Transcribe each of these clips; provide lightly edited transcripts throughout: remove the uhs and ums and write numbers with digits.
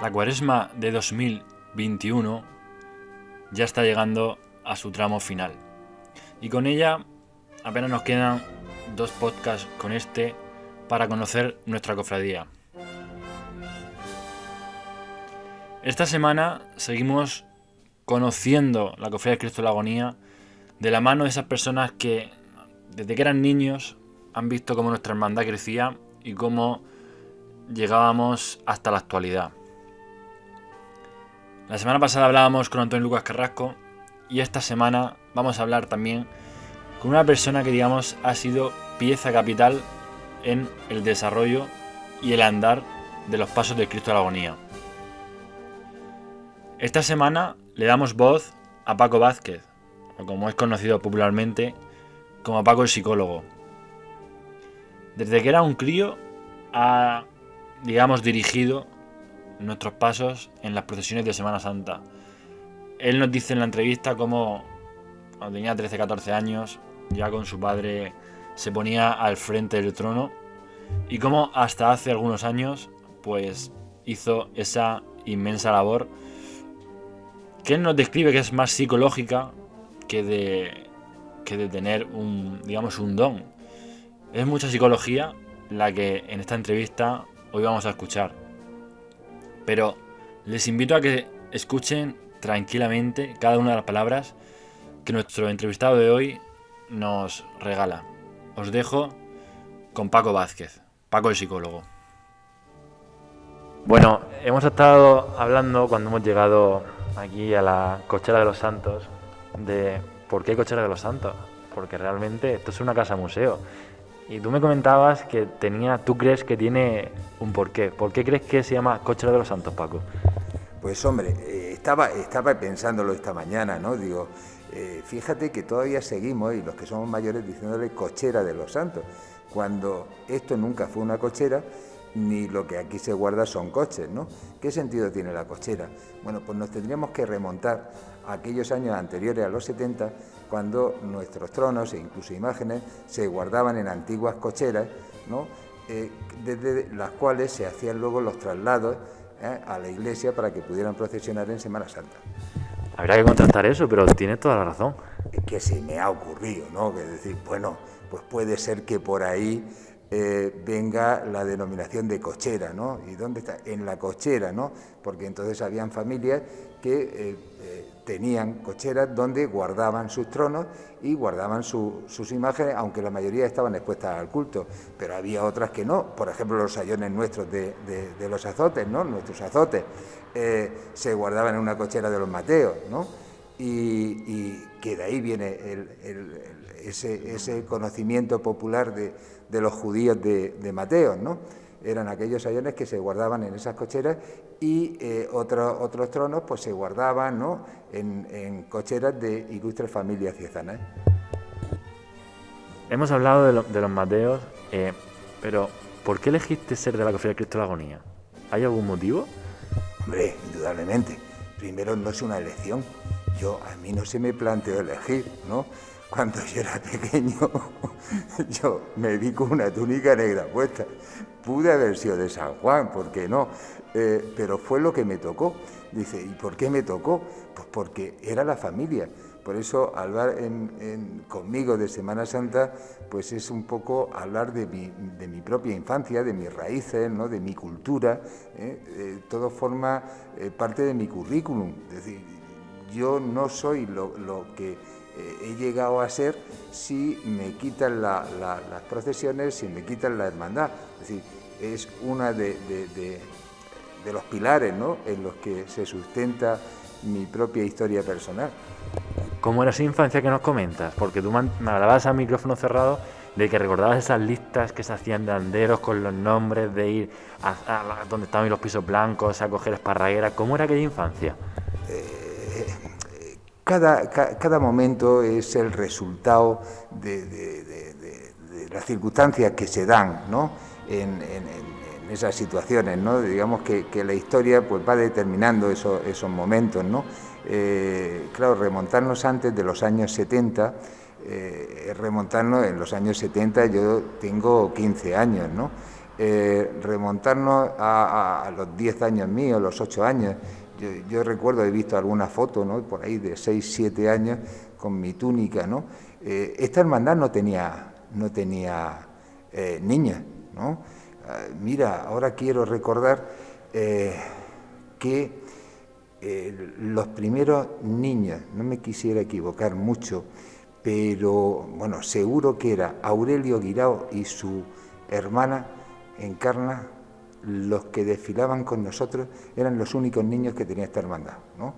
La Cuaresma de 2021 ya está llegando a su tramo final. Y con ella apenas nos quedan 2 podcasts con este para conocer nuestra cofradía. Esta semana seguimos conociendo la Cofradía de Cristo de la Agonía de la mano de esas personas que desde que eran niños han visto cómo nuestra hermandad crecía y cómo llegábamos hasta la actualidad. La semana pasada hablábamos con Antonio Lucas Carrasco y esta semana vamos a hablar también con una persona que, digamos, ha sido pieza capital en el desarrollo y el andar de los pasos de Cristo de la Agonía. Esta semana le damos voz a Paco Vázquez, o como es conocido popularmente como Paco el psicólogo. Desde que era un crío ha, digamos, dirigido nuestros pasos en las procesiones de Semana Santa. Él nos dice en la entrevista cómo cuando tenía 13-14 años ya con su padre se ponía al frente del trono y cómo hasta hace algunos años pues hizo esa inmensa labor que él nos describe que es más psicológica que de tener un don. Es mucha psicología la que en esta entrevista hoy vamos a escuchar. Pero les invito a que escuchen tranquilamente cada una de las palabras que nuestro entrevistado de hoy nos regala. Os dejo con Paco Vázquez, Paco el psicólogo. Bueno, hemos estado hablando cuando hemos llegado aquí a la Cochera de los Santos de por qué Cochera de los Santos, porque realmente esto es una casa museo. Y tú me comentabas que tú crees que tiene un porqué. ¿Por qué crees que se llama Cochera de los Santos, Paco? Pues hombre, estaba pensándolo esta mañana, ¿no? Digo, fíjate que todavía seguimos, y los que somos mayores, diciéndole Cochera de los Santos, cuando esto nunca fue una cochera, ni lo que aquí se guarda son coches, ¿no? ¿Qué sentido tiene la cochera? Bueno, pues nos tendríamos que remontar a aquellos años anteriores a los 70, cuando nuestros tronos e incluso imágenes se guardaban en antiguas cocheras, ¿no? Desde las cuales se hacían luego los traslados a la iglesia para que pudieran procesionar en Semana Santa. Habría que contrastar eso, pero tienes toda la razón. Que se me ha ocurrido, ¿no? Que decir, bueno, pues puede ser que por ahí venga la denominación de cochera, ¿no? ¿Y dónde está? En la cochera, ¿no? Porque entonces habían familias que tenían cocheras donde guardaban sus tronos y guardaban sus imágenes, aunque la mayoría estaban expuestas al culto, pero había otras que no. Por ejemplo, los sayones nuestros de los azotes, ¿no? Nuestros azotes se guardaban en una cochera de los Mateos, ¿no? Y que de ahí viene ese conocimiento popular de los judíos de Mateo, ¿no? Eran aquellos sayones que se guardaban en esas cocheras y otros tronos pues se guardaban, ¿no? en cocheras de ilustres familias ciezanas. Hemos hablado de los Mateos, pero ¿por qué elegiste ser de la Cofradía de Cristo de la Agonía? ¿Hay algún motivo? Hombre, indudablemente. Primero, no es una elección. A mí no se me planteó elegir, ¿no? Cuando yo era pequeño, yo me vi con una túnica negra puesta. Pude haber sido de San Juan, ¿por qué no? Pero fue lo que me tocó. Dice, ¿y por qué me tocó? Pues porque era la familia. Por eso hablar conmigo de Semana Santa, pues es un poco hablar de mi propia infancia, de mis raíces, ¿no? De mi cultura. Todo forma parte de mi currículum. Es decir, yo no soy lo que he llegado a ser si me quitan las procesiones, si me quitan la hermandad. Es decir, es una de los pilares, ¿no? en los que se sustenta mi propia historia personal. ¿Cómo era esa infancia que nos comentas? Porque tú me hablabas a micrófono cerrado de que recordabas esas listas que se hacían de anderos con los nombres, de ir a donde estaban los pisos blancos, a coger esparragueras. ¿Cómo era aquella infancia? Cada momento es el resultado de las circunstancias que se dan, ¿no? en esas situaciones, ¿no? Digamos que la historia pues va determinando esos momentos, ¿no? Claro, remontarnos antes de los años 70, remontarnos en los años 70, yo tengo 15 años, ¿no? remontarnos a los 10 años míos, los 8 años. Yo recuerdo, he visto algunas fotos, ¿no?, por ahí de 6, 7 años con mi túnica, ¿no? Esta hermandad no tenía niñas, ¿no? Mira, ahora quiero recordar que los primeros niños, no me quisiera equivocar mucho, pero bueno, seguro que era Aurelio Guirao y su hermana Encarna, los que desfilaban con nosotros, eran los únicos niños que tenía esta hermandad, ¿no?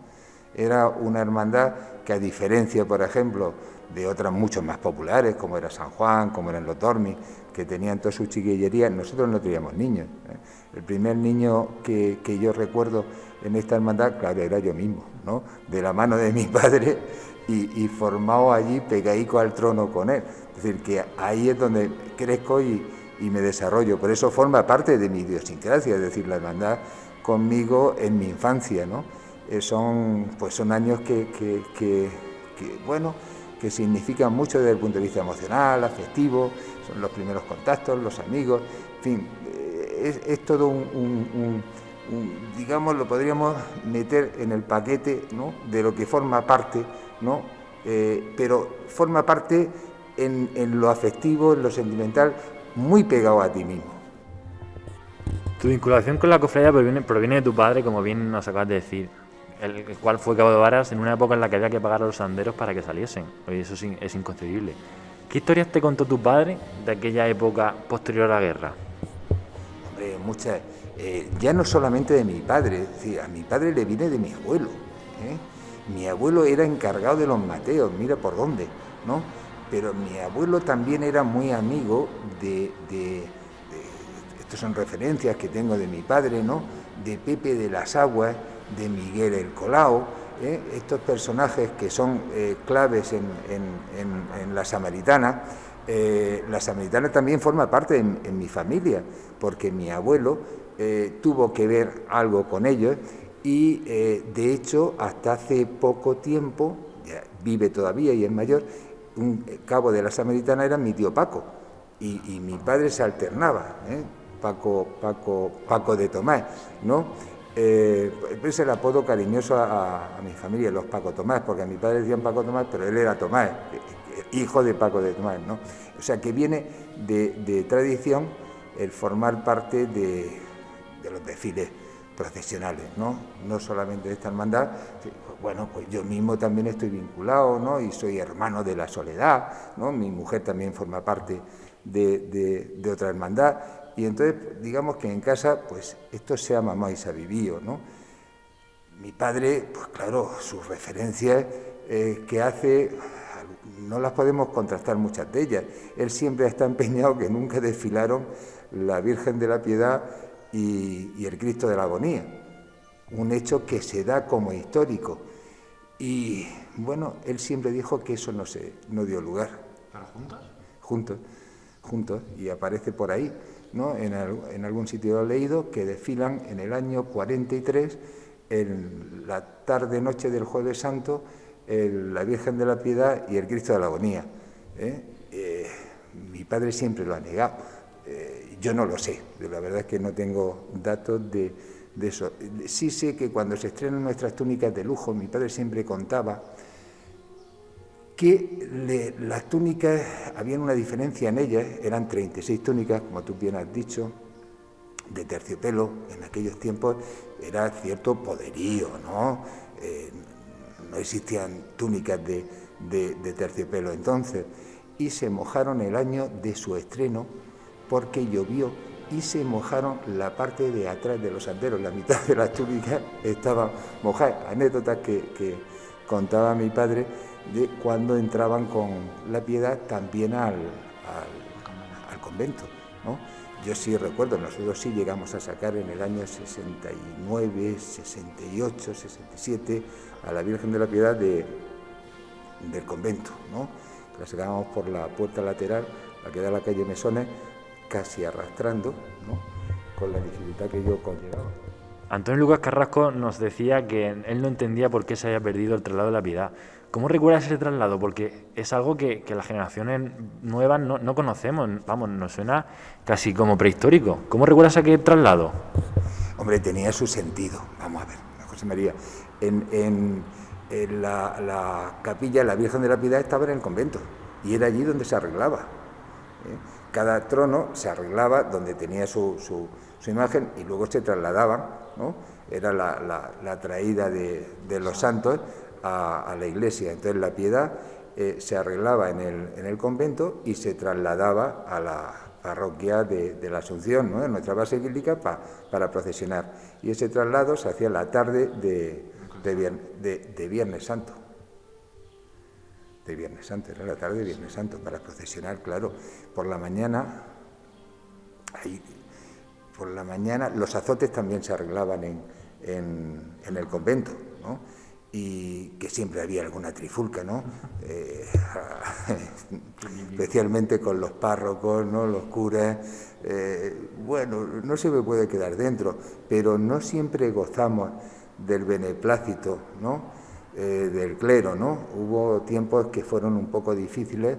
Era una hermandad que, a diferencia, por ejemplo, de otras mucho más populares, como era San Juan, como eran los Dormis, que tenían toda su chiquillería, nosotros no teníamos niños, ¿eh? El primer niño que yo recuerdo en esta hermandad, claro, era yo mismo, ¿no?, de la mano de mi padre y formado allí, pegaico al trono con él. Es decir, que ahí es donde crezco y me desarrollo. Por eso forma parte de mi idiosincrasia, es decir, la hermandad conmigo en mi infancia, ¿no? Son años que significan mucho desde el punto de vista emocional, afectivo, son los primeros contactos, los amigos, en fin, es todo digamos, lo podríamos meter en el paquete, ¿no?, de lo que forma parte, ¿no? Pero forma parte en lo afectivo, en lo sentimental, muy pegado a ti mismo. Tu vinculación con la cofradía proviene de tu padre, como bien nos acabas de decir, el cual fue cabo de varas en una época en la que había que pagar a los anderos para que saliesen. Oye, eso es inconcebible. ¿Qué historias te contó tu padre de aquella época posterior a la guerra? Hombre, muchas. Ya no solamente de mi padre, es decir, a mi padre le viene de mi abuelo, ¿eh? Mi abuelo era encargado de los mateos, mira por dónde, ¿no? Pero mi abuelo también era muy amigo de estas son referencias que tengo de mi padre, ¿no?, de Pepe de las Aguas, de Miguel el Colao, estos personajes que son claves en la Samaritana. La Samaritana también forma parte en mi familia, porque mi abuelo tuvo que ver algo con ellos y de hecho hasta hace poco tiempo, ya vive todavía y es mayor, un cabo de la Samaritana era mi tío Paco y mi padre se alternaba, Paco de Tomás, ¿no? Es el apodo cariñoso a mi familia, los Paco Tomás, porque a mi padre decían Paco Tomás, pero él era Tomás, hijo de Paco de Tomás, ¿no? O sea, que viene de tradición el formar parte de los desfiles procesionales, ¿no? No solamente de esta hermandad, bueno, pues yo mismo también estoy vinculado, ¿no?, y soy hermano de la Soledad, ¿no? Mi mujer también forma parte de otra hermandad, y entonces digamos que en casa pues esto se ha mamado y se ha vivido, ¿no? Mi padre, pues claro, sus referencias que hace no las podemos contrastar muchas de ellas. Él siempre está empeñado que nunca desfilaron la Virgen de la Piedad y el Cristo de la Agonía, un hecho que se da como histórico, y bueno, él siempre dijo que eso no dio lugar. ¿Pero juntos? Juntos, y aparece por ahí, ¿no? En algún sitio lo he leído, que desfilan en el año 43, en la tarde-noche del Jueves Santo, la Virgen de la Piedad y el Cristo de la Agonía. Mi padre siempre lo ha negado. Yo no lo sé, la verdad es que no tengo datos de eso. Sí sé que cuando se estrenan nuestras túnicas de lujo, mi padre siempre contaba que las túnicas, había una diferencia en ellas, eran 36 túnicas, como tú bien has dicho, de terciopelo. En aquellos tiempos era cierto poderío, ¿no? No existían túnicas de terciopelo entonces, y se mojaron el año de su estreno porque llovió y se mojaron la parte de atrás de los anderos, la mitad de las túnicas estaban mojadas. Anécdotas que contaba mi padre de cuando entraban con la Piedad también al convento, ¿no? Yo sí recuerdo, nosotros sí llegamos a sacar en el año 69, 68, 67 a la Virgen de la Piedad del convento, ¿no? La sacábamos por la puerta lateral, la que da a la calle Mesones, casi arrastrando, ¿no?, con la dificultad que yo conllevaba. Antonio Lucas Carrasco nos decía que él no entendía por qué se había perdido el traslado de la Piedad. ¿Cómo recuerdas ese traslado? Porque es algo que las generaciones nuevas no conocemos. Vamos, nos suena casi como prehistórico. ¿Cómo recuerdas aquel traslado? Hombre, tenía su sentido. Vamos a ver, José María. En la capilla, la Virgen de la Piedad estaba en el convento y era allí donde se arreglaba. Cada trono se arreglaba donde tenía su imagen y luego se trasladaban, ¿no? Era la traída de los santos a la iglesia. Entonces la Piedad se arreglaba en el convento y se trasladaba a la parroquia de la Asunción, ¿no? En nuestra base bíblica para procesionar. Y ese traslado se hacía la tarde de Viernes Santo. De Viernes Santo, era la tarde de Viernes Santo, para procesionar, claro. Por la mañana los azotes también se arreglaban en el convento, ¿no? Y que siempre había alguna trifulca, ¿no? Especialmente con los párrocos, ¿no? Los curas. Bueno, no se me puede quedar dentro, pero no siempre gozamos del beneplácito, ¿no? Del clero, ¿no? Hubo tiempos que fueron un poco difíciles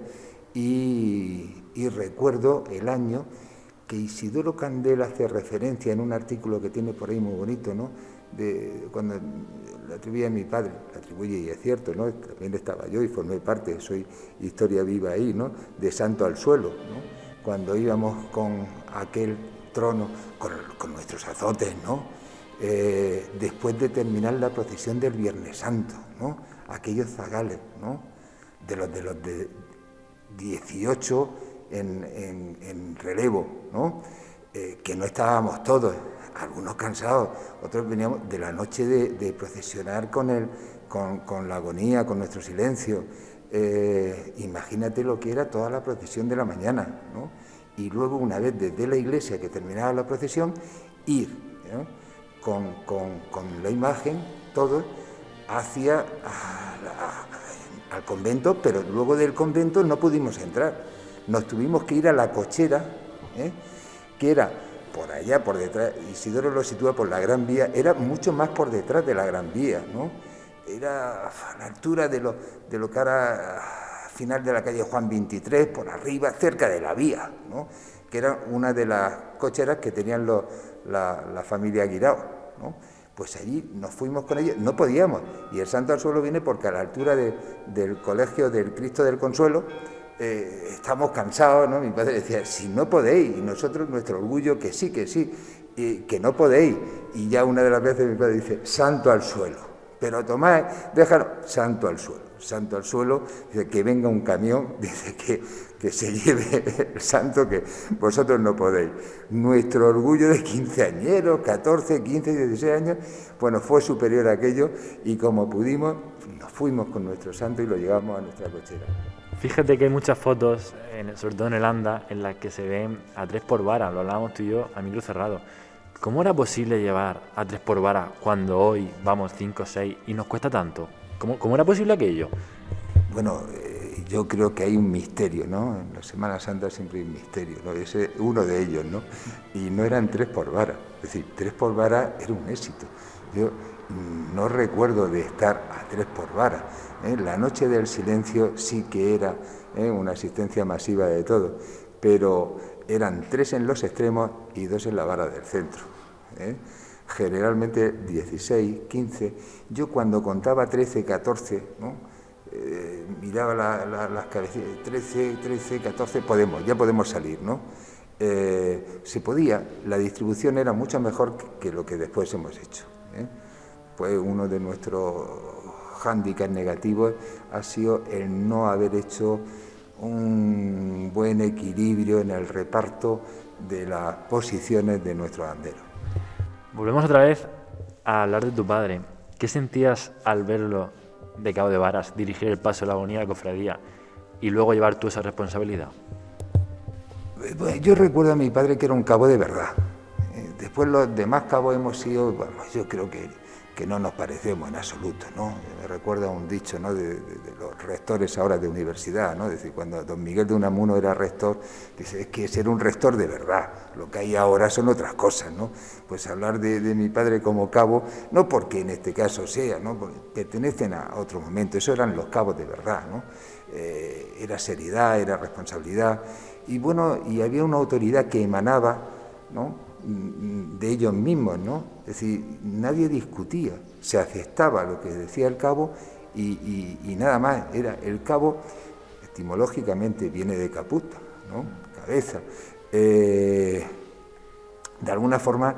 y recuerdo el año que Isidoro Candel hace referencia en un artículo que tiene por ahí muy bonito, ¿no? De cuando le atribuye a mi padre, le atribuye y es cierto, ¿no? También estaba yo y formé parte, soy historia viva ahí, ¿no? De Santo al Suelo, ¿no? Cuando íbamos con aquel trono, con nuestros azotes, ¿no? Después de terminar la procesión del Viernes Santo, ¿no? Aquellos zagales, ¿no? De los de 18 en relevo, ¿no? Que no estábamos todos, algunos cansados, otros veníamos de la noche de procesionar con la agonía, con nuestro silencio. Imagínate lo que era toda la procesión de la mañana, ¿no? Y luego, una vez desde la iglesia que terminaba la procesión, ir, ¿no? Con la imagen, todo, hacia al convento, pero luego del convento no pudimos entrar. Nos tuvimos que ir a la cochera, que era por allá, por detrás. Isidoro lo sitúa por la Gran Vía, era mucho más por detrás de la Gran Vía, ¿no? Era a la altura de lo que era final de la calle Juan 23, por arriba, cerca de la vía, ¿no? Que era una de las cocheras que tenían la familia Guirao, ¿no? Pues allí nos fuimos con ellos, no podíamos, y el Santo al Suelo viene porque a la altura del colegio del Cristo del Consuelo estamos cansados, ¿no? Mi padre decía, si no podéis, y nosotros nuestro orgullo, que sí, que no podéis, y ya una de las veces mi padre dice, Santo al Suelo, pero tomad, déjalo, Santo al Suelo, dice, que venga un camión, dice que se lleve el santo, que vosotros no podéis. Nuestro orgullo de quinceañeros, 14, 15, 16 años, bueno, fue superior a aquello, y como pudimos, nos fuimos con nuestro santo y lo llevamos a nuestra cochera. Fíjate que hay muchas fotos, sobre todo en el Anda, en las que se ven a 3 por vara, lo hablábamos tú y yo a micro cerrado. ¿Cómo era posible llevar a 3 por vara cuando hoy vamos 5 o 6 y nos cuesta tanto? ¿Cómo era posible aquello? Bueno, yo creo que hay un misterio, ¿no? En la Semana Santa siempre hay un misterio, ¿no? Ese es uno de ellos, ¿no? Y no eran 3 por vara, es decir, 3 por vara era un éxito. Yo no recuerdo de estar a 3 por vara. La noche del silencio sí que era una asistencia masiva de todo, pero eran 3 en los extremos y 2 en la vara del centro. Generalmente 16, 15. Yo cuando contaba 13, 14, ¿no? Miraba las cabecillas, 13, 14, ya podemos salir, ¿no? Se podía, la distribución era mucho mejor que lo que después hemos hecho. Pues uno de nuestros hándicaps negativos ha sido el no haber hecho un buen equilibrio en el reparto de las posiciones de nuestros anderos. Volvemos otra vez a hablar de tu padre. ¿Qué sentías al verlo de cabo de varas, dirigir el paso de la agonía de la cofradía y luego llevar tú esa responsabilidad? Yo recuerdo a mi padre que era un cabo de verdad. Después los demás cabos hemos sido, bueno, yo creo que no nos parecemos en absoluto, ¿no? Me recuerda un dicho, ¿no?, de los rectores ahora de universidad, ¿no? Es decir, cuando don Miguel de Unamuno era rector, dice, es que ser un rector de verdad, lo que hay ahora son otras cosas, ¿no? Pues hablar de mi padre como cabo, no porque en este caso sea, ¿no?, porque pertenecen a otro momento, eso eran los cabos de verdad, ¿no? Era seriedad, era responsabilidad, y bueno, y había una autoridad que emanaba, ¿no?, de ellos mismos, ¿no? Es decir, nadie discutía, se aceptaba lo que decía el cabo y nada más. Era el cabo, etimológicamente viene de caputa, ¿no?, cabeza. De alguna forma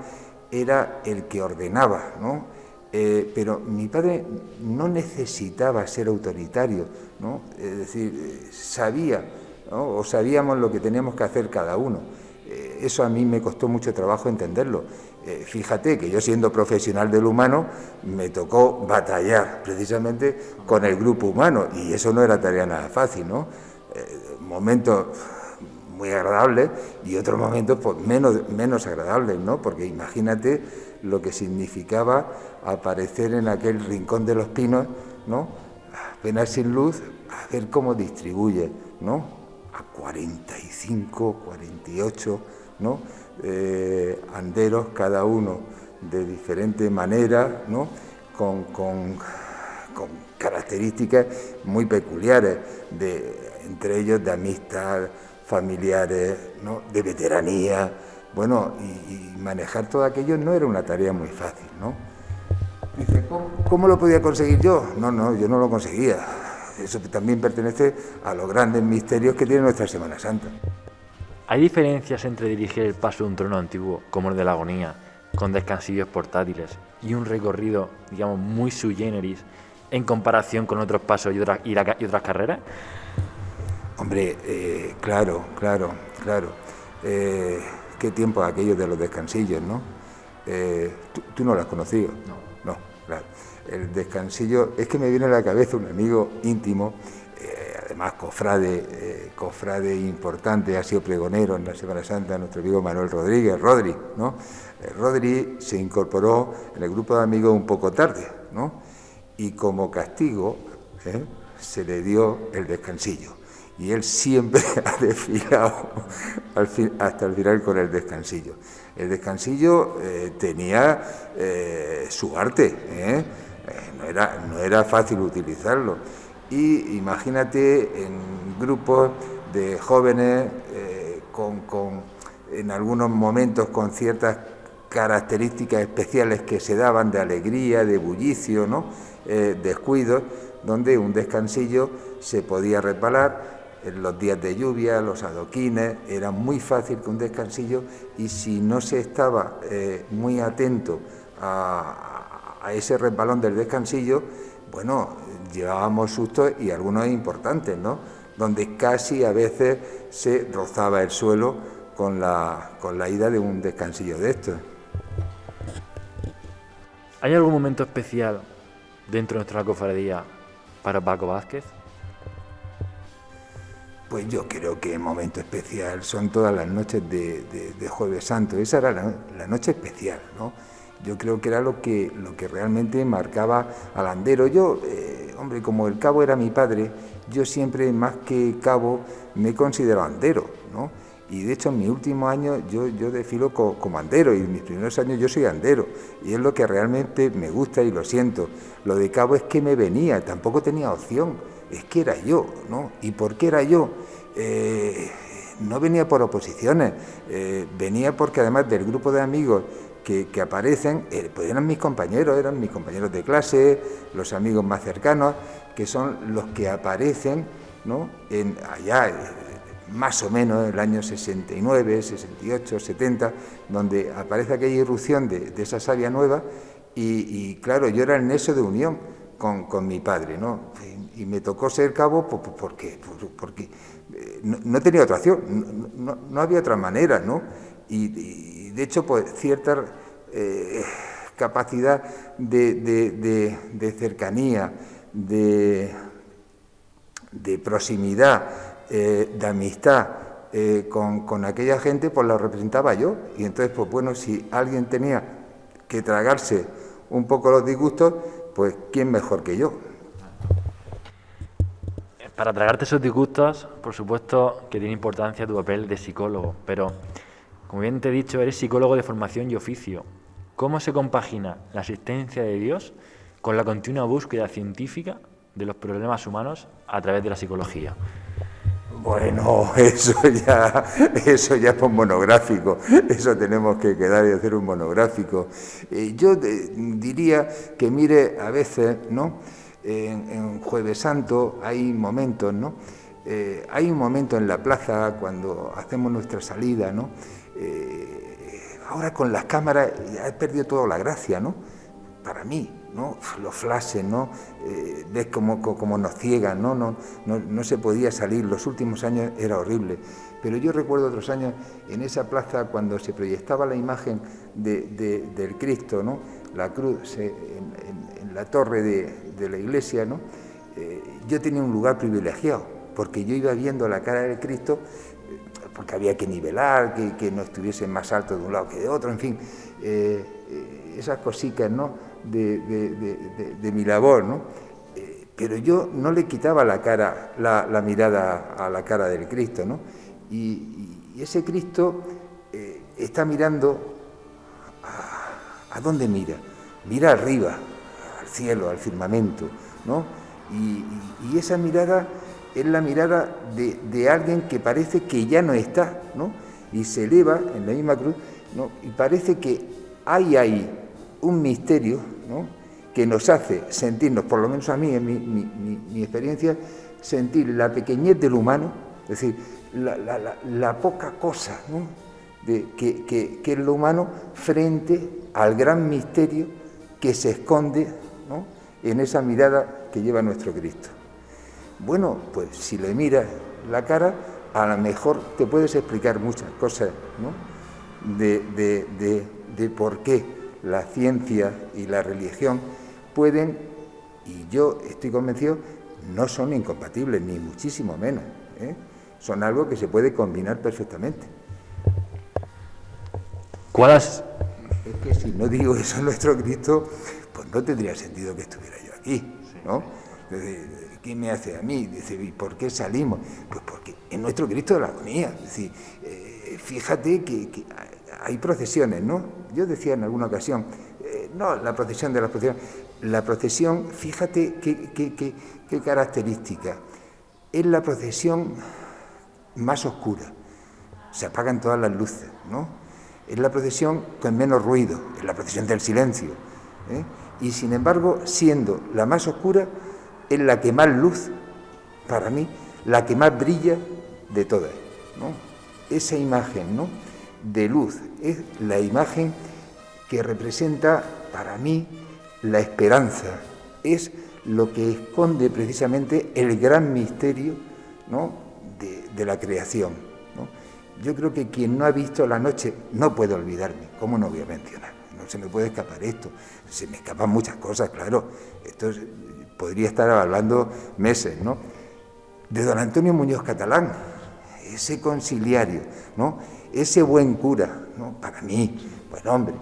era el que ordenaba, ¿no? Pero mi padre no necesitaba ser autoritario, ¿no? Es decir, sabía, ¿no?, o sabíamos lo que teníamos que hacer cada uno. Eso a mí me costó mucho trabajo entenderlo. Fíjate que yo, siendo profesional del humano, me tocó batallar precisamente con el grupo humano, y eso no era tarea nada fácil, ¿no? Momentos muy agradables y otros momentos pues menos agradables, ¿no? Porque imagínate lo que significaba aparecer en aquel rincón de los pinos, ¿no?, apenas sin luz, a ver cómo distribuye, ¿no?, a 45, 48, ¿no?, anderos, cada uno de diferente manera, ¿no?, con características muy peculiares, entre ellos de amistad, familiares, ¿no?, de veteranía. Bueno, y manejar todo aquello no era una tarea muy fácil, ¿no? Dice, ¿cómo lo podía conseguir yo? No, yo no lo conseguía. Eso también pertenece a los grandes misterios que tiene nuestra Semana Santa. ¿Hay diferencias entre dirigir el paso de un trono antiguo, como el de la Agonía, con descansillos portátiles, y un recorrido, digamos, muy sui generis, en comparación con otros pasos y otras carreras? Hombre, claro. Qué tiempo aquellos de los descansillos, ¿no? ¿Tú no lo has conocido? No, claro. El descansillo, es que me viene a la cabeza un amigo íntimo, además cofrade importante, ha sido pregonero en la Semana Santa, nuestro amigo Manuel Rodríguez, Rodri, ¿no? Rodri se incorporó en el grupo de amigos un poco tarde, ¿no? Y como castigo, se le dio el descansillo. Y él siempre ha desfilado hasta el final con el descansillo. El descansillo tenía su arte, no era fácil utilizarlo. Y imagínate en grupos de jóvenes en algunos momentos con ciertas características especiales que se daban, de alegría, de bullicio, ¿no?, descuidos, donde un descansillo se podía resbalar. En los días de lluvia, los adoquines, era muy fácil que un descansillo, y si no se estaba muy atento a ese resbalón del descansillo, bueno, llevábamos sustos, y algunos importantes, ¿no?, donde casi a veces se rozaba el suelo con la ida de un descansillo de estos. ¿Hay algún momento especial dentro de nuestra cofradía para Paco Vázquez? Pues yo creo que el momento especial son todas las noches de Jueves Santo. Esa era la noche especial, ¿no? Yo creo que era lo que realmente marcaba al andero. Yo, hombre, como el cabo era mi padre, yo siempre, más que cabo, me he considerado andero, ¿no? Y de hecho en mis últimos años yo desfilo como andero, y en mis primeros años yo soy andero, y es lo que realmente me gusta y lo siento. Lo de cabo es que me venía, tampoco tenía opción, es que era yo, ¿no? ¿Y por qué era yo? No venía por oposiciones, venía porque, además del grupo de amigos que aparecen, pues eran mis compañeros de clase, los amigos más cercanos, que son los que aparecen, ¿no?, más o menos en el año 69, 68, 70, donde aparece aquella irrupción de esa savia nueva, y claro, yo era el nexo de unión con mi padre, ¿no? Y me tocó ser cabo porque no tenía otra opción, no había otra manera, ¿no? Y de hecho, pues cierta capacidad de cercanía, de proximidad, de amistad con aquella gente, pues la representaba yo. Y entonces, pues bueno, si alguien tenía que tragarse un poco los disgustos, pues ¿quién mejor que yo? Para tragarte esos disgustos, por supuesto que tiene importancia tu papel de psicólogo, pero como bien te he dicho, eres psicólogo de formación y oficio. ¿Cómo se compagina la existencia de Dios con la continua búsqueda científica de los problemas humanos a través de la psicología? Bueno, eso ya es un monográfico, eso tenemos que quedar y hacer un monográfico. Yo diría que mire a veces, ¿no? En Jueves Santo hay momentos, ¿no? Hay un momento en la plaza cuando hacemos nuestra salida, ¿no? Ahora con las cámaras ya he perdido toda la gracia, ¿no? Para mí, ¿no? Los flashes, ¿no? Ves cómo nos ciegan, ¿no? No se podía salir, los últimos años era horrible. Pero yo recuerdo otros años en esa plaza cuando se proyectaba la imagen del Cristo, ¿no? La cruz en la torre de la iglesia, ¿no? Yo tenía un lugar privilegiado, porque yo iba viendo la cara del Cristo, porque había que nivelar, que no estuviese más alto de un lado que de otro, en fin, esas cositas, ¿no? De mi labor, ¿no? Pero yo no le quitaba la mirada a la cara del Cristo, ¿no? Y ese Cristo está mirando, ¿a dónde mira? Mira arriba, al cielo, al firmamento, ¿no? Y esa mirada es la mirada de alguien que parece que ya no está, ¿no? Y se eleva en la misma cruz, ¿no? Y parece que hay ahí un misterio, ¿no? Que nos hace sentirnos, por lo menos a mí, en mi experiencia, sentir la pequeñez del humano, es decir, la poca cosa, ¿no? que es lo humano frente al gran misterio que se esconde, ¿no? En esa mirada que lleva nuestro Cristo. Bueno, pues si le miras la cara, a lo mejor te puedes explicar muchas cosas, ¿no? de por qué la ciencia y la religión pueden, y yo estoy convencido, no son incompatibles, ni muchísimo menos, ¿eh? Son algo que se puede combinar perfectamente. ¿Cuál es? Es que si no digo eso a nuestro Cristo, pues no tendría sentido que estuviera yo aquí, ¿no? ¿Qué me hace a mí? Dice, ¿y por qué salimos? Pues porque es nuestro Cristo de la agonía. Es decir, fíjate que hay procesiones, ¿no? Yo decía en alguna ocasión, no, la procesión de la procesión. La procesión, fíjate qué característica. Es la procesión más oscura. Se apagan todas las luces, ¿no? Es la procesión con menos ruido, es la procesión del silencio, ¿eh? Y sin embargo, siendo la más oscura, es la que más luz, para mí, la que más brilla de todas, ¿no? Esa imagen, ¿no? De luz es la imagen que representa para mí la esperanza, es lo que esconde precisamente el gran misterio, ¿no? de la creación, ¿no? Yo creo que quien no ha visto la noche no puede olvidarme. ¿Cómo no voy a mencionar? No se me puede escapar esto, se me escapan muchas cosas, claro, esto podría estar hablando meses, ¿no? De don Antonio Muñoz Catalán, ese conciliario, ¿no? Ese buen cura, ¿no? Para mí, buen hombre.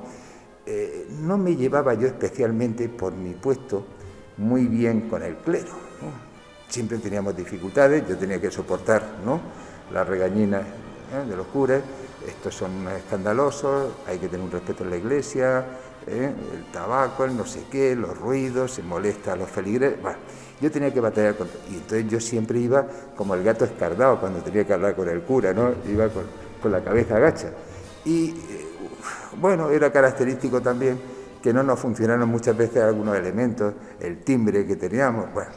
No me llevaba yo especialmente por mi puesto muy bien con el clero, ¿no? Siempre teníamos dificultades, yo tenía que soportar, ¿no? Las regañinas, de los curas, estos son escandalosos, hay que tener un respeto en la iglesia, el tabaco, el no sé qué, los ruidos, se molesta a los feligreses. Bueno, yo tenía que batallar contra... Y entonces yo siempre iba como el gato escardado cuando tenía que hablar con el cura, ¿no? Iba con la cabeza agacha. Y bueno, era característico también que no nos funcionaron muchas veces algunos elementos, el timbre que teníamos, bueno.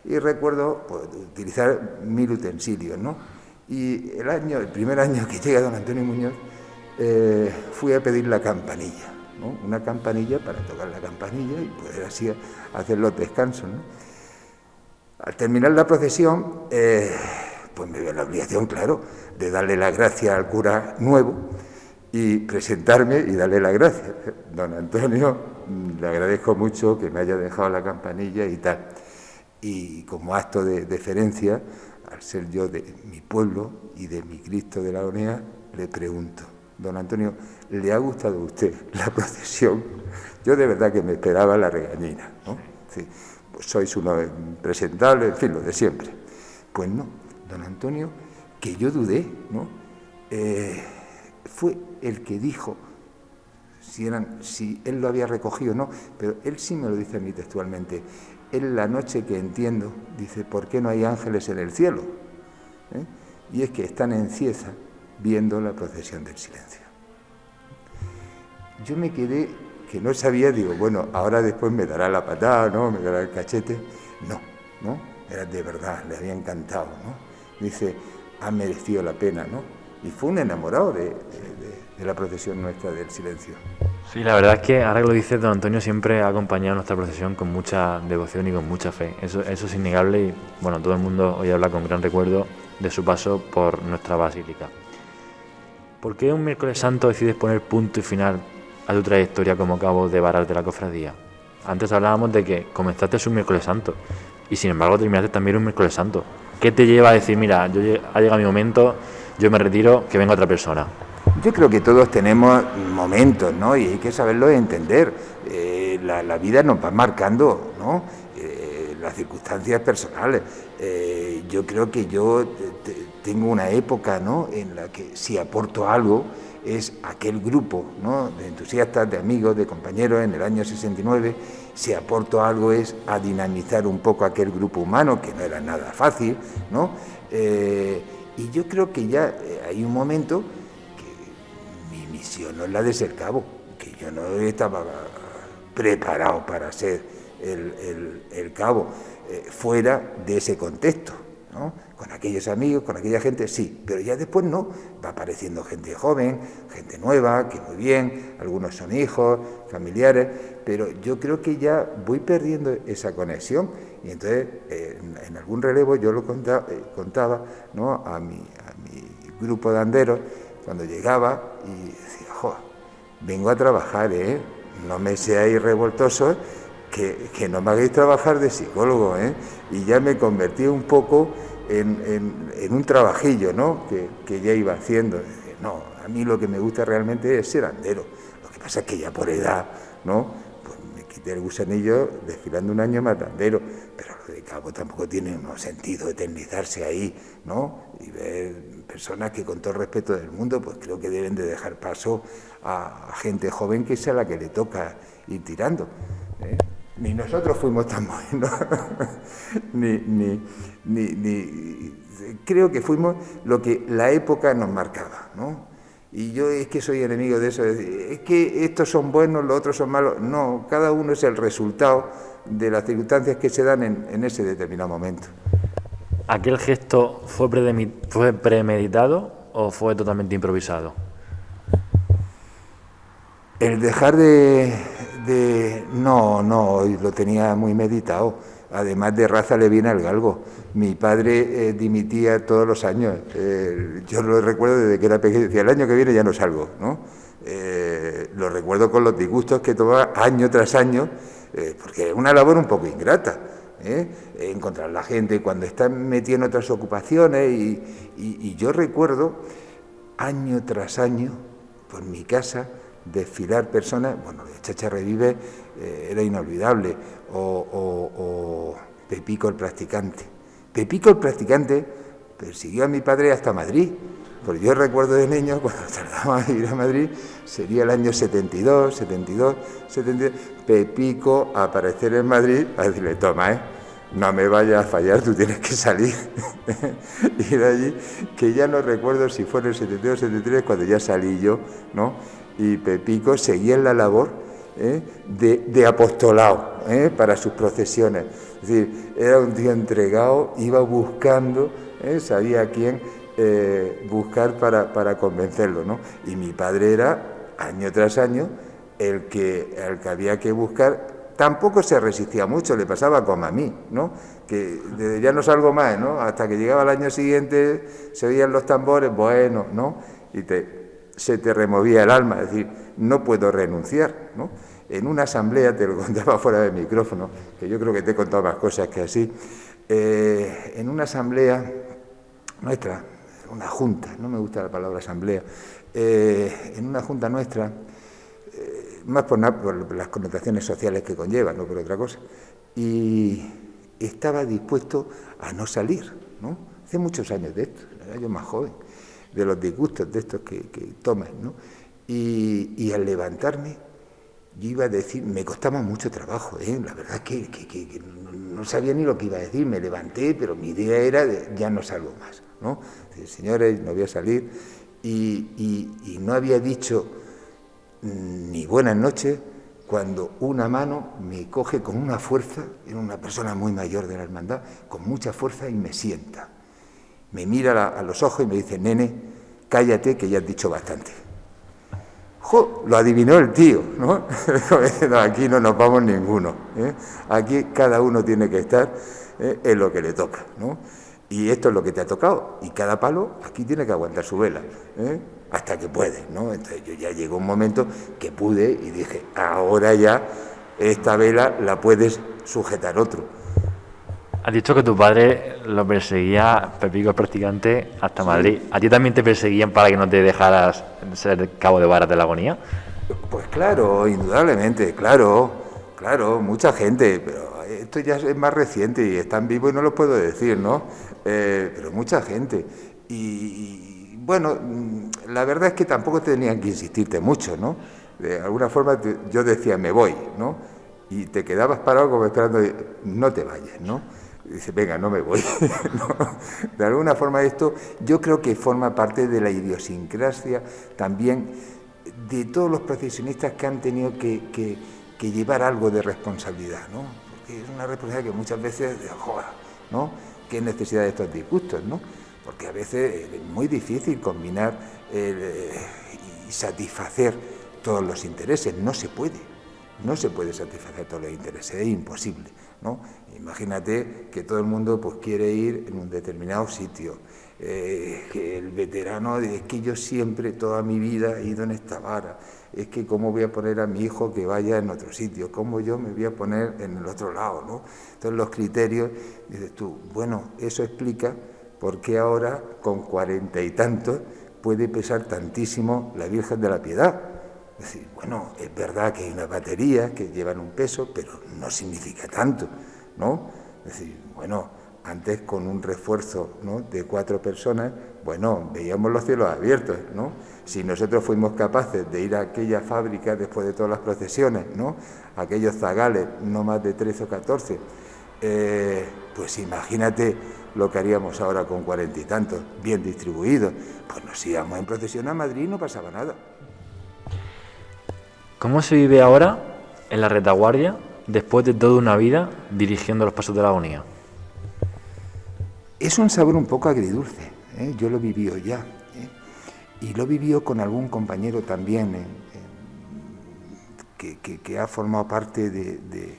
Y recuerdo pues, utilizar 1000 utensilios, ¿no? Y el primer año que llega don Antonio Muñoz, fui a pedir la campanilla, ¿no? Una campanilla para tocar la campanilla y poder así hacer los descansos, ¿no? Al terminar la procesión, pues me veo la obligación, claro, de darle las gracias al cura nuevo y presentarme y darle las gracias. Don Antonio, le agradezco mucho que me haya dejado la campanilla y tal. Y como acto de deferencia, al ser yo de mi pueblo y de mi Cristo de la Agonía, le pregunto, don Antonio, ¿le ha gustado a usted la procesión? Yo de verdad que me esperaba la regañina, ¿no? Sí, pues sois uno impresentable, en fin, lo de siempre. Pues no, don Antonio, que yo dudé, ¿no? Fue el que dijo si él lo había recogido o no, pero él sí me lo dice a mí textualmente. Él, la noche que entiendo, dice, ¿por qué no hay ángeles en el cielo? Y es que están en Cieza viendo la procesión del silencio. Yo me quedé, que no sabía, digo, bueno, ahora después me dará la patada, ¿no? Me dará el cachete. No, era de verdad, le había encantado, ¿no? Dice, ha merecido la pena, ¿no? Y fue un enamorado de la procesión nuestra del silencio. Sí, la verdad es que ahora que lo dices, don Antonio siempre ha acompañado nuestra procesión con mucha devoción y con mucha fe. Eso es innegable y, bueno, todo el mundo hoy habla con gran recuerdo de su paso por nuestra basílica. ¿Por qué un miércoles santo decides poner punto y final a tu trayectoria como cabo de varas de la cofradía? Antes hablábamos de que comenzaste un miércoles santo y sin embargo terminaste también un miércoles santo. ¿Qué te lleva a decir, mira, ha llegado mi momento, yo me retiro, que venga otra persona? Yo creo que todos tenemos momentos, ¿no? Y hay que saberlo entender. La vida nos va marcando, ¿no? Las circunstancias personales. Yo creo que yo tengo una época, ¿no?, en la que si aporto algo es aquel grupo, ¿no?, de entusiastas, de amigos, de compañeros en el año 69. Si aporto algo es a dinamizar un poco aquel grupo humano, que no era nada fácil, ¿no? Y yo creo que ya hay un momento que mi misión no es la de ser cabo, que yo no estaba preparado para ser el cabo, fuera de ese contexto, ¿no? Con aquellos amigos, con aquella gente, sí, pero ya después no, va apareciendo gente joven, gente nueva, que muy bien, algunos son hijos, familiares, pero yo creo que ya voy perdiendo esa conexión y entonces en algún relevo yo lo contaba, ¿no?, a mi grupo de anderos cuando llegaba y decía, jo, vengo a trabajar, no me seáis revoltosos, que no me hagáis trabajar de psicólogo, y ya me convertí un poco en un trabajillo, ¿no?, que ya iba haciendo. No, a mí lo que me gusta realmente es ser andero. Lo que pasa es que ya por edad, ¿no?, pues me quité el gusanillo desfilando un año más de andero, pero lo de cabo tampoco tiene un sentido eternizarse ahí, ¿no?, y ver personas que con todo el respeto del mundo, pues creo que deben de dejar paso a gente joven que sea la que le toca ir tirando, Ni nosotros fuimos tan buenos, ni creo que fuimos lo que la época nos marcaba, ¿no? Y yo es que soy enemigo de eso, es que estos son buenos, los otros son malos. No, cada uno es el resultado de las circunstancias que se dan en ese determinado momento. ¿Aquel gesto fue premeditado o fue totalmente improvisado? El dejar no, lo tenía muy meditado. Además, de raza le viene al galgo. Mi padre dimitía todos los años. Yo lo recuerdo desde que era pequeño. Decía, el año que viene ya no salgo, ¿no? Lo recuerdo con los disgustos que tomaba año tras año, porque es una labor un poco ingrata, encontrar la gente cuando están metidos en otras ocupaciones. Y yo recuerdo, año tras año, por mi casa, desfilar personas, bueno, de Chacha Revive era inolvidable, o Pepico el practicante. Pepico el practicante persiguió a mi padre hasta Madrid, porque yo recuerdo de niño, cuando tardábamos en ir a Madrid, sería el año 72, Pepico a aparecer en Madrid, a decirle, toma, no me vayas a fallar, tú tienes que salir. Y de allí, que ya no recuerdo si fue en el 72 o 73, cuando ya salí yo, ¿no? Y Pepico seguía en la labor de apostolado para sus procesiones. Es decir, era un tío entregado, iba buscando, sabía a quién buscar para convencerlo, ¿no? Y mi padre era, año tras año, el que había que buscar. Tampoco se resistía mucho, le pasaba como a mí, ¿no? Que desde ya no salgo más, ¿no? Hasta que llegaba el año siguiente, se oían los tambores, bueno, ¿no? Y se te removía el alma, es decir, no puedo renunciar, ¿no? En una asamblea, te lo contaba fuera del micrófono, que yo creo que te he contado más cosas que así, en una asamblea nuestra, una junta, no me gusta la palabra asamblea, en una junta nuestra, más por las connotaciones sociales que conlleva, no por otra cosa, y estaba dispuesto a no salir, ¿no? Hace muchos años de esto, era yo más joven, de los disgustos de estos que tomas, ¿no? Y al levantarme, yo iba a decir, me costaba mucho trabajo, la verdad es que no sabía ni lo que iba a decir, me levanté, pero mi idea era de, ya no salgo más, ¿no? Decir, señores, no voy a salir, y no había dicho ni buenas noches cuando una mano me coge con una fuerza, era una persona muy mayor de la hermandad, con mucha fuerza y me sienta. Me mira a los ojos y me dice, nene, cállate que ya has dicho bastante. ¡Jo! Lo adivinó el tío, ¿no? No, aquí no nos vamos ninguno, ¿eh? Aquí cada uno tiene que estar en lo que le toca, ¿no? Y esto es lo que te ha tocado, y cada palo aquí tiene que aguantar su vela, hasta que puede, ¿no? Entonces yo ya llegó un momento que pude y dije, ahora ya esta vela la puedes sujetar otro. Has dicho que tu padre lo perseguía, Pepico practicante, hasta Madrid. ¿A ti también te perseguían para que no te dejaras ser cabo de varas de la agonía? Pues claro, indudablemente, claro, mucha gente, pero esto ya es más reciente y están vivos y no lo puedo decir, ¿no? Pero mucha gente. Y bueno, la verdad es que tampoco tenían que insistirte mucho, ¿no? De alguna forma yo decía, me voy, ¿no? Y te quedabas parado como esperando, no te vayas, ¿no? Y dice, venga, no me voy. ¿No? De alguna forma esto yo creo que forma parte de la idiosincrasia también de todos los profesionistas que han tenido que llevar algo de responsabilidad, ¿no? Porque es una responsabilidad que muchas veces, joder, ¿no? ¿Qué necesidad de estos disgustos, ¿no? Porque a veces es muy difícil combinar y satisfacer todos los intereses, no se puede satisfacer todos los intereses, es imposible, ¿no? Imagínate que todo el mundo pues quiere ir en un determinado sitio, que el veterano, es que yo siempre, toda mi vida he ido en esta vara, es que cómo voy a poner a mi hijo que vaya en otro sitio, cómo yo me voy a poner en el otro lado, ¿no? Entonces los criterios, dices tú, bueno, eso explica por qué ahora con 40 y tantos puede pesar tantísimo la Virgen de la Piedad. Es decir, bueno, es verdad que hay unas baterías que llevan un peso, pero no significa tanto, ¿no? Es decir, bueno, antes con un refuerzo, ¿no?, de 4 personas, bueno, veíamos los cielos abiertos, ¿no? Si nosotros fuimos capaces de ir a aquella fábrica después de todas las procesiones, ¿no?, aquellos zagales, no más de 13 o 14, pues imagínate lo que haríamos ahora con 40 y tantos, bien distribuidos. Pues nos íbamos en procesión a Madrid y no pasaba nada. ¿Cómo se vive ahora en la retaguardia después de toda una vida dirigiendo los pasos de la agonía? Es un sabor un poco agridulce, yo lo he vivido ya, y lo he vivido con algún compañero también que ha formado parte de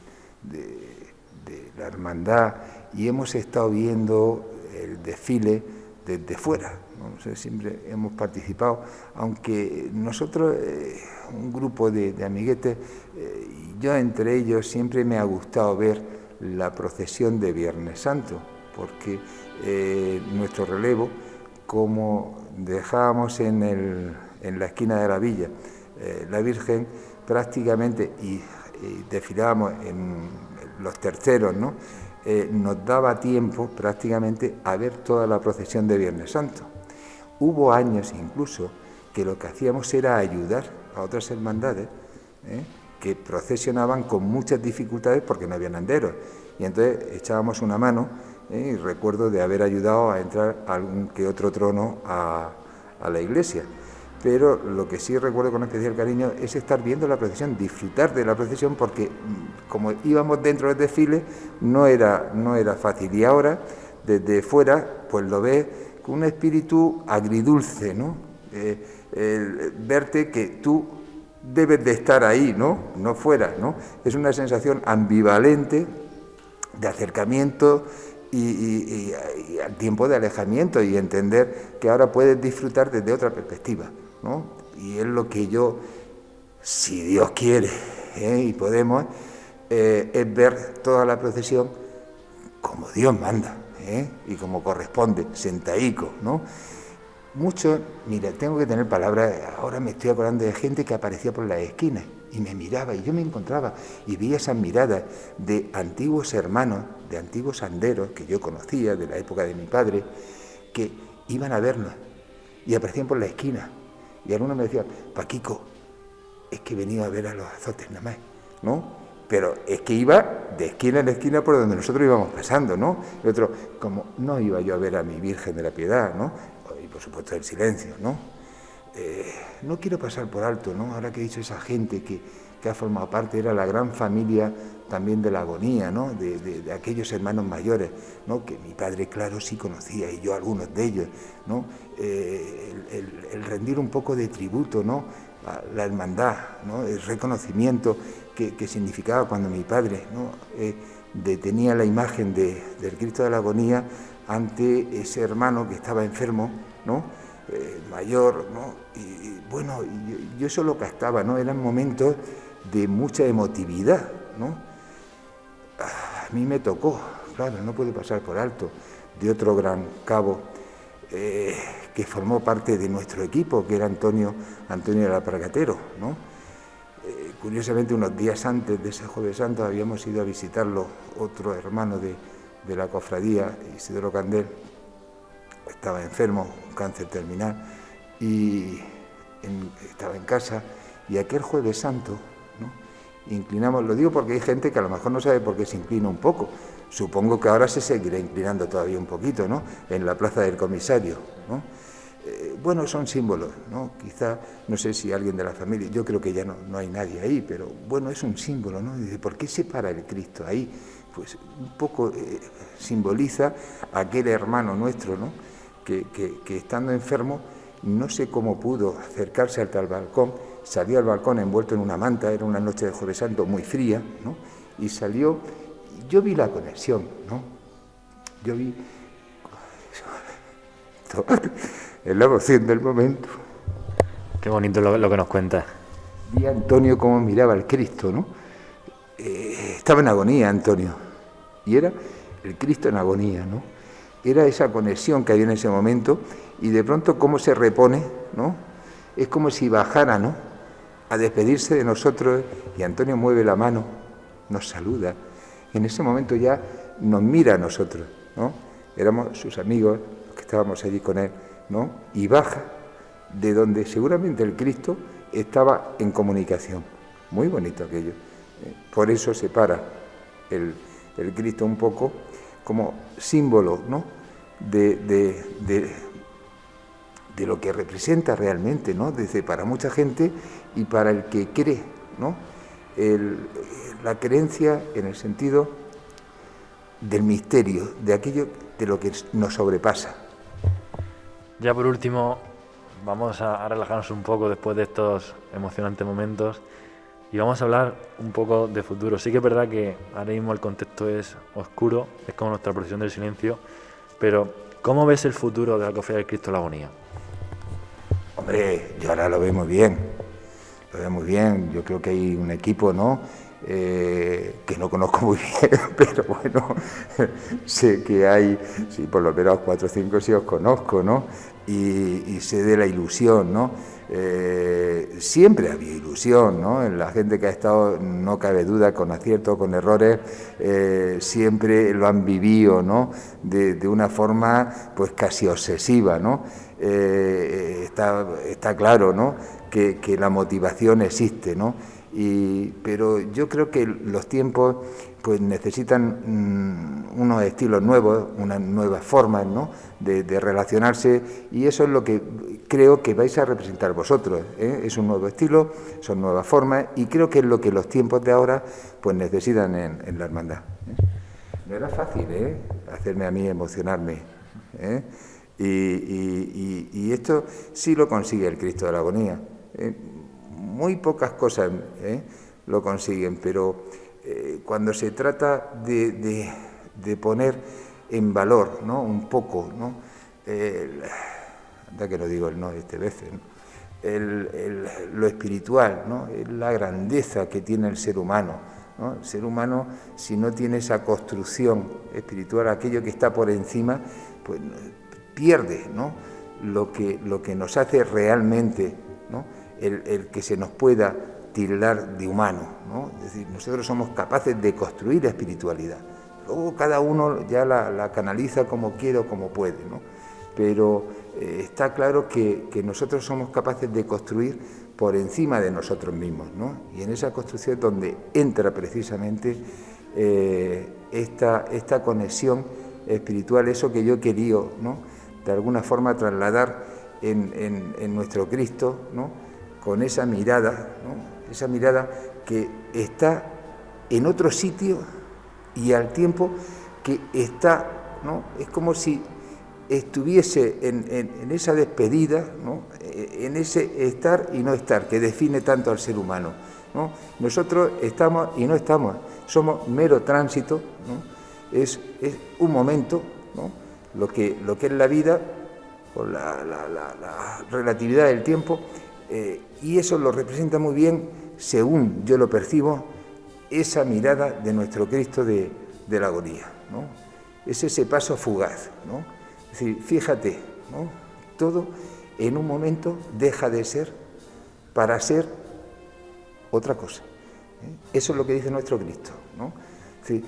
la hermandad, y hemos estado viendo el desfile desde fuera, no sé, siempre hemos participado, aunque nosotros, un grupo de amiguetes, yo entre ellos siempre me ha gustado ver la procesión de Viernes Santo, porque nuestro relevo, como dejábamos en la esquina de la villa la Virgen prácticamente y desfilábamos en los terceros, ¿no?, nos daba tiempo prácticamente a ver toda la procesión de Viernes Santo. Hubo años incluso que lo que hacíamos era ayudar a otras hermandades que procesionaban con muchas dificultades porque no habían anderos, y entonces echábamos una mano, y recuerdo de haber ayudado a entrar algún que otro trono a la iglesia. Pero lo que sí recuerdo con especial cariño es estar viendo la procesión, disfrutar de la procesión, porque como íbamos dentro del desfile no era fácil, y ahora desde fuera pues lo ves con un espíritu agridulce, ¿no? Verte que tú debes de estar ahí, no fuera, ¿no? Es una sensación ambivalente de acercamiento y al tiempo de alejamiento, y entender que ahora puedes disfrutar desde otra perspectiva, ¿no? Y es lo que yo, si Dios quiere, y podemos, es ver toda la procesión como Dios manda, y como corresponde, sentaico, ¿no? muchos, mira, tengo que tener palabras, ahora me estoy acordando de gente que aparecía por las esquinas y me miraba y yo me encontraba y veía esas miradas de antiguos hermanos, de antiguos anderos que yo conocía de la época de mi padre, que iban a vernos y aparecían por la esquina y algunos me decían, Paquico, es que he venido a ver a los azotes nada más, ¿no? Pero es que iba de esquina en esquina por donde nosotros íbamos pasando, ¿no? Y otro, como no iba yo a ver a mi Virgen de la Piedad, ¿no? Y por supuesto el silencio, ¿no? No quiero pasar por alto, ¿no? Ahora que he dicho esa gente que ha formado parte, era la gran familia también de la agonía, ¿no? De aquellos hermanos mayores, ¿no? Que mi padre, claro, sí conocía, y yo algunos de ellos, ¿no? El rendir un poco de tributo, ¿no? A la hermandad, ¿no? El reconocimiento que significaba cuando mi padre, ¿no? Detenía la imagen del Cristo de la Agonía ante ese hermano que estaba enfermo, ¿no? Mayor, ¿no? Y bueno, yo eso lo captaba, ¿no? Eran momentos de mucha emotividad, ¿no? A mí me tocó, claro, no puedo pasar por alto, de otro gran cabo que formó parte de nuestro equipo, que era Antonio de la Pragatero, ¿no? Curiosamente, unos días antes de ese Jueves Santo habíamos ido a visitarlo, otro hermano de la cofradía, Isidoro Candel, estaba enfermo, un cáncer terminal, y estaba en casa, y aquel Jueves Santo, ¿no? Inclinamos, lo digo porque hay gente que a lo mejor no sabe por qué se inclina un poco, supongo que ahora se seguirá inclinando todavía un poquito, ¿no? En la plaza del comisario, ¿no? Bueno, son símbolos, ¿no? Quizá, no sé si alguien de la familia, yo creo que ya no hay nadie ahí, pero bueno, es un símbolo, ¿no? Dice, ¿por qué se para el Cristo ahí? Pues un poco simboliza aquel hermano nuestro, ¿no? Que estando enfermo, no sé cómo pudo acercarse hasta el balcón, salió al balcón envuelto en una manta, era una noche de Jueves Santo muy fría, ¿no? Y salió, yo vi la conexión, ¿no? Yo vi es la emoción del momento. Qué bonito lo que nos cuentas. Vi a Antonio cómo miraba al Cristo, ¿no? Estaba en agonía Antonio, y era el Cristo en agonía, ¿no? Era esa conexión que había en ese momento, y de pronto cómo se repone, ¿no? Es como si bajara, ¿no? A despedirse de nosotros, y Antonio mueve la mano, nos saluda. En ese momento ya nos mira a nosotros, ¿no? Éramos sus amigos, los que estábamos allí con él, ¿no? Y baja de donde seguramente el Cristo estaba en comunicación. Muy bonito aquello. Por eso se para el Cristo un poco como símbolo, ¿no? de lo que representa realmente, ¿no? Desde para mucha gente y para el que cree, ¿no? La creencia en el sentido del misterio, de aquello de lo que nos sobrepasa. Ya por último, vamos a relajarnos un poco después de estos emocionantes momentos y vamos a hablar un poco de futuro. Sí que es verdad que ahora mismo el contexto es oscuro, es como nuestra procesión del silencio, pero ¿cómo ves el futuro de la Cofradía del Cristo de la Agonía? Hombre, yo ahora lo veo muy bien, yo creo que hay un equipo, ¿no? Que no conozco muy bien, pero bueno, sé que hay, sí, por lo menos 4 o 5 sí os conozco, ¿no? Y sé de la ilusión, ¿no? Siempre había ilusión, ¿no? En la gente que ha estado, no cabe duda, con aciertos, con errores, siempre lo han vivido, ¿no? De una forma, pues casi obsesiva, ¿no? Está claro, ¿no? Que la motivación existe, ¿no? Pero yo creo que los tiempos pues necesitan unos estilos nuevos, unas nuevas formas, ¿no? de relacionarse, y eso es lo que creo que vais a representar vosotros, ¿eh? Es un nuevo estilo, son nuevas formas, y creo que es lo que los tiempos de ahora pues necesitan en la hermandad, ¿eh? No era fácil, hacerme a mí emocionarme, ¿eh? Y esto sí lo consigue el Cristo de la Agonía. Muy pocas cosas lo consiguen, pero cuando se trata de poner en valor, ¿no? Un poco, ¿no? Anda que no digo el no este veces, ¿no? Lo espiritual, ¿no? La grandeza que tiene el ser humano, ¿no? El ser humano, si no tiene esa construcción espiritual, aquello que está por encima, pues pierde, ¿no? lo que nos hace realmente, ¿no?, el que se nos pueda tildar de humano, ¿no? Es decir, nosotros somos capaces de construir espiritualidad. Luego cada uno ya la canaliza como quiere o como puede, ¿no? Pero está claro que nosotros somos capaces de construir por encima de nosotros mismos, ¿no? Y en esa construcción es donde entra precisamente esta conexión espiritual, eso que yo he querido, ¿no?, de alguna forma trasladar en nuestro Cristo, ¿no?, con esa mirada, ¿no?, esa mirada que está en otro sitio y al tiempo que está, ¿no?, es como si estuviese en esa despedida, ¿no?, en ese estar y no estar que define tanto al ser humano, ¿no? Nosotros estamos y no estamos, somos mero tránsito, ¿no? Es un momento, ¿no?, lo que es la vida, o la relatividad del tiempo, y eso lo representa muy bien, según yo lo percibo, esa mirada de nuestro Cristo de la agonía, ¿no? Es ese paso fugaz, ¿no? Es decir, fíjate, ¿no?, todo en un momento deja de ser para ser otra cosa, ¿eh? Eso es lo que dice nuestro Cristo, ¿no? Es decir,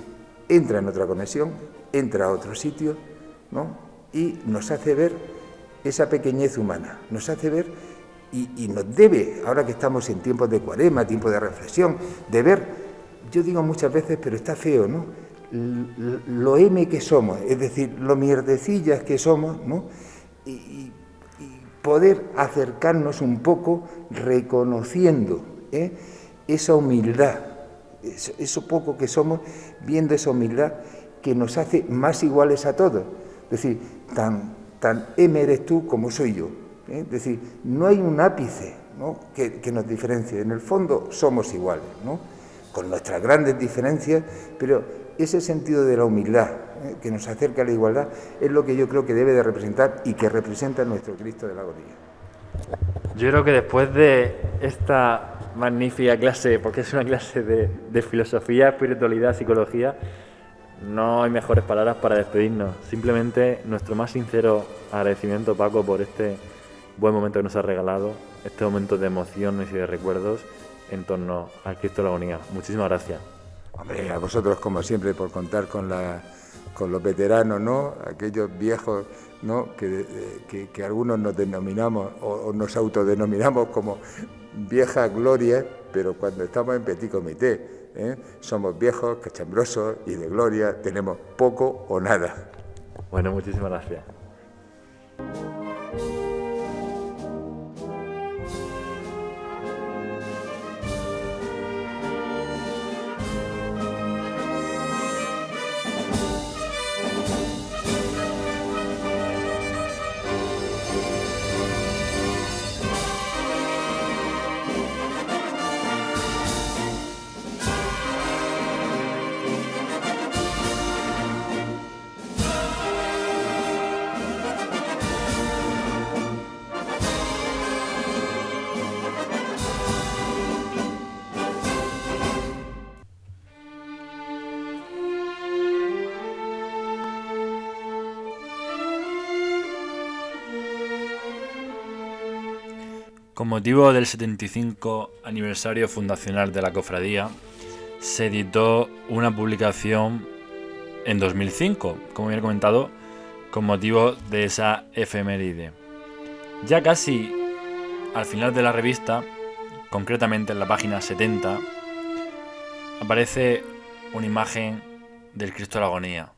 entra en otra conexión, entra a otro sitio, ¿no?, y nos hace ver esa pequeñez humana, nos hace ver y nos debe, ahora que estamos en tiempos de cuaresma, tiempos de reflexión, de ver, yo digo muchas veces, pero está feo, ¿no?, lo M que somos, es decir, lo mierdecillas que somos, ¿no?, y poder acercarnos un poco reconociendo esa humildad, eso poco que somos, viendo esa humildad que nos hace más iguales a todos. Es decir, tan M eres tú como soy yo. Es decir, no hay un ápice, ¿no?, que nos diferencie. En el fondo somos iguales, ¿no?, con nuestras grandes diferencias, pero ese sentido de la humildad, que nos acerca a la igualdad, es lo que yo creo que debe de representar y que representa nuestro Cristo de la agonía. Yo creo que después de esta magnífica clase, porque es una clase de filosofía, espiritualidad, psicología, no hay mejores palabras para despedirnos. Simplemente nuestro más sincero agradecimiento, Paco, por este buen momento que nos has regalado, este momento de emociones y de recuerdos en torno al Cristo de la agonía. Muchísimas gracias. Hombre, a vosotros, como siempre, por contar con los veteranos, ¿no?, aquellos viejos, ¿no?, que algunos nos denominamos o nos autodenominamos como vieja gloria, pero cuando estamos en petit comité, somos viejos, cachambrosos y de gloria tenemos poco o nada. Bueno, muchísimas gracias. Con motivo del 75 aniversario fundacional de la cofradía, se editó una publicación en 2005, como bien he comentado, con motivo de esa efeméride. Ya casi al final de la revista, concretamente en la página 70, aparece una imagen del Cristo de la agonía.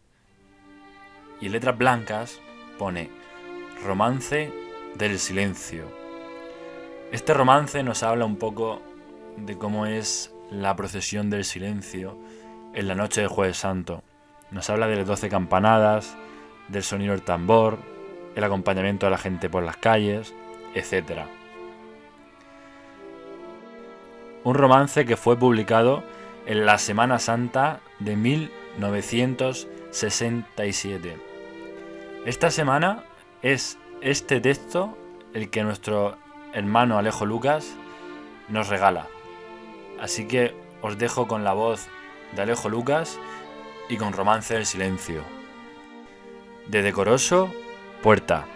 Y en letras blancas pone Romance del silencio. Este romance nos habla un poco de cómo es la procesión del silencio en la noche del Jueves Santo. Nos habla de las 12 campanadas, del sonido del tambor, el acompañamiento de la gente por las calles, etc. Un romance que fue publicado en la Semana Santa de 1967. Esta semana es este texto el que nuestro hermano Alejo Lucas nos regala. Así que os dejo con la voz de Alejo Lucas y con Romance del silencio. De Decoroso, Puerta.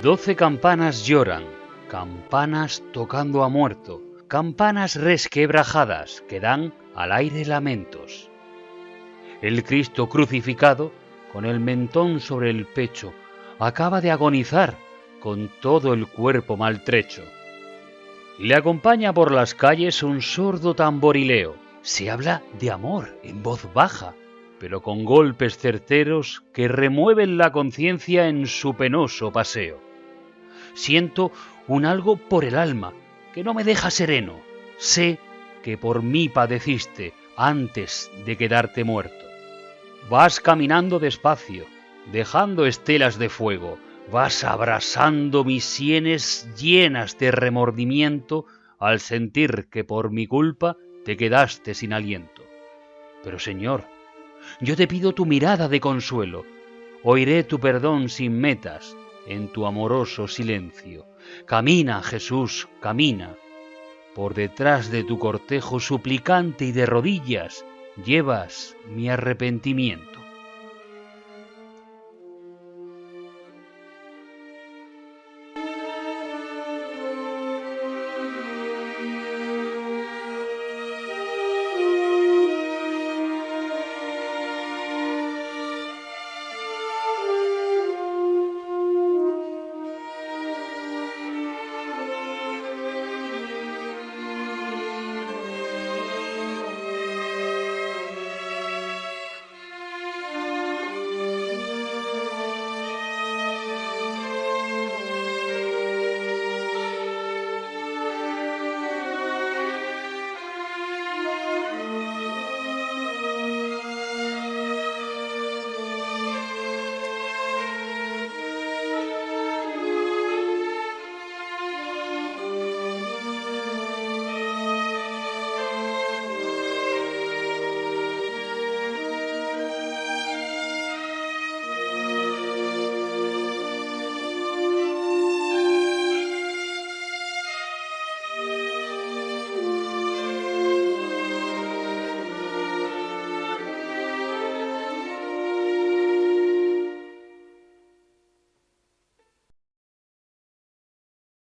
12 campanas lloran, campanas tocando a muerto, campanas resquebrajadas que dan al aire lamentos. El Cristo crucificado, con el mentón sobre el pecho, acaba de agonizar con todo el cuerpo maltrecho. Le acompaña por las calles un sordo tamborileo. Se habla de amor en voz baja, pero con golpes certeros que remueven la conciencia en su penoso paseo. Siento un algo por el alma que no me deja sereno. Sé que por mí padeciste antes de quedarte muerto. Vas caminando despacio, dejando estelas de fuego, vas abrasando mis sienes llenas de remordimiento al sentir que por mi culpa te quedaste sin aliento. Pero Señor, yo te pido tu mirada de consuelo, oiré tu perdón sin metas en tu amoroso silencio. Camina, Jesús, camina. Por detrás de tu cortejo suplicante y de rodillas llevas mi arrepentimiento.